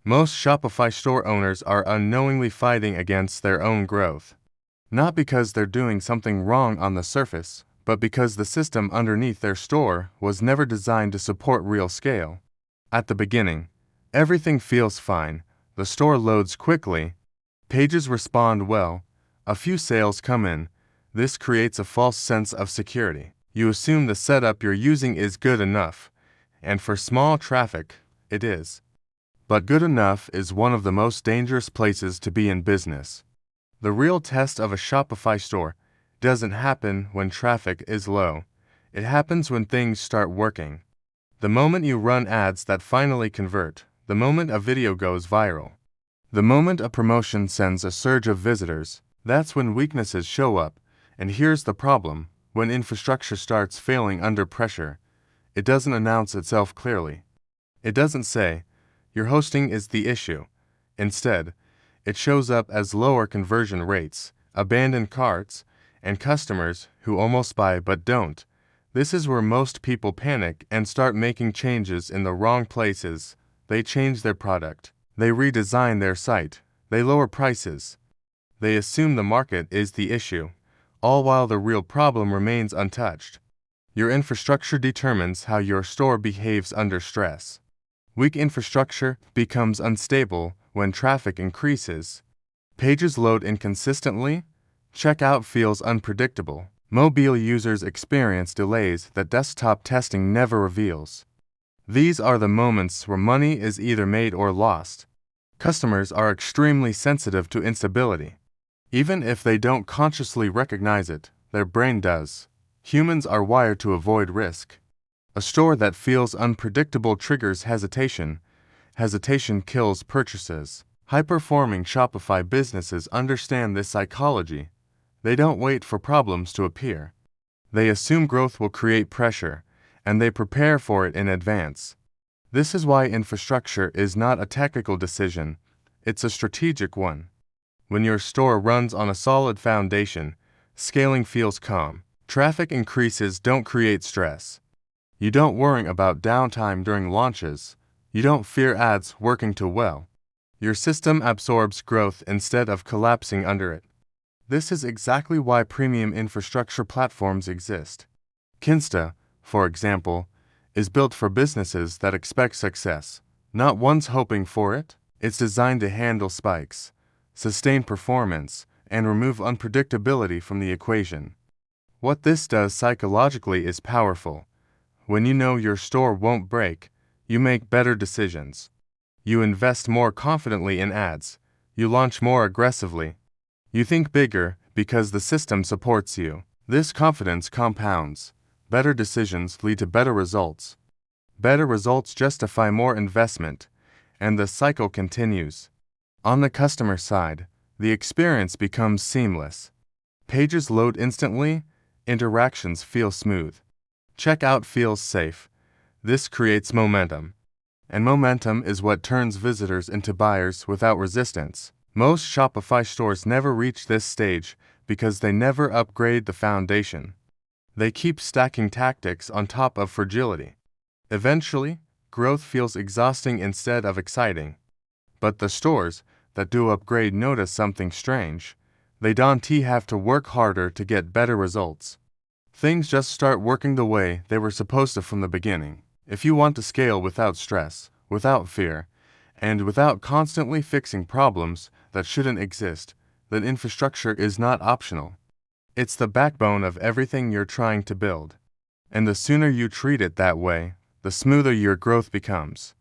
Most Shopify store owners are unknowingly fighting against their own growth. Not because they're doing something wrong on the surface, but because the system underneath their store was never designed to support real scale. At the beginning, everything feels fine, the store loads quickly, pages respond well, a few sales come in. This creates a false sense of security. You assume the setup you're using is good enough, and for small traffic, it is. But good enough is one of the most dangerous places to be in business. The real test of a Shopify store doesn't happen when traffic is low. It happens when things start working. The moment you run ads that finally convert, the moment a video goes viral, the moment a promotion sends a surge of visitors, that's when weaknesses show up. And here's the problem: when infrastructure starts failing under pressure, it doesn't announce itself clearly. It doesn't say, "Your hosting is the issue." Instead, it shows up as lower conversion rates, abandoned carts, and customers who almost buy but don't. This is where most people panic and start making changes in the wrong places. They change their product. They redesign their site. They lower prices. They assume the market is the issue, all while the real problem remains untouched. Your infrastructure determines how your store behaves under stress. Weak infrastructure becomes unstable when traffic increases. Pages load inconsistently. Checkout feels unpredictable. Mobile users experience delays that desktop testing never reveals. These are the moments where money is either made or lost. Customers are extremely sensitive to instability. Even if they don't consciously recognize it, their brain does. Humans are wired to avoid risk. A store that feels unpredictable triggers hesitation. Hesitation kills purchases. High-performing Shopify businesses understand this psychology. They don't wait for problems to appear. They assume growth will create pressure, and they prepare for it in advance. This is why infrastructure is not a technical decision, it's a strategic one. When your store runs on a solid foundation, scaling feels calm. Traffic increases don't create stress. You don't worry about downtime during launches. You don't fear ads working too well. Your system absorbs growth instead of collapsing under it. This is exactly why premium infrastructure platforms exist. Kinsta, for example, is built for businesses that expect success, not ones hoping for it. It's designed to handle spikes, sustain performance, and remove unpredictability from the equation. What this does psychologically is powerful. When you know your store won't break, you make better decisions. You invest more confidently in ads. You launch more aggressively. You think bigger because the system supports you. This confidence compounds. Better decisions lead to better results. Better results justify more investment, and the cycle continues. On the customer side, the experience becomes seamless. Pages load instantly, interactions feel smooth. Checkout feels safe. This creates momentum. And momentum is what turns visitors into buyers without resistance. Most Shopify stores never reach this stage because they never upgrade the foundation. They keep stacking tactics on top of fragility. Eventually, growth feels exhausting instead of exciting. But the stores that do upgrade notice something strange. They don't have to work harder to get better results. Things just start working the way they were supposed to from the beginning. If you want to scale without stress, without fear, and without constantly fixing problems that shouldn't exist, then infrastructure is not optional. It's the backbone of everything you're trying to build. And the sooner you treat it that way, the smoother your growth becomes.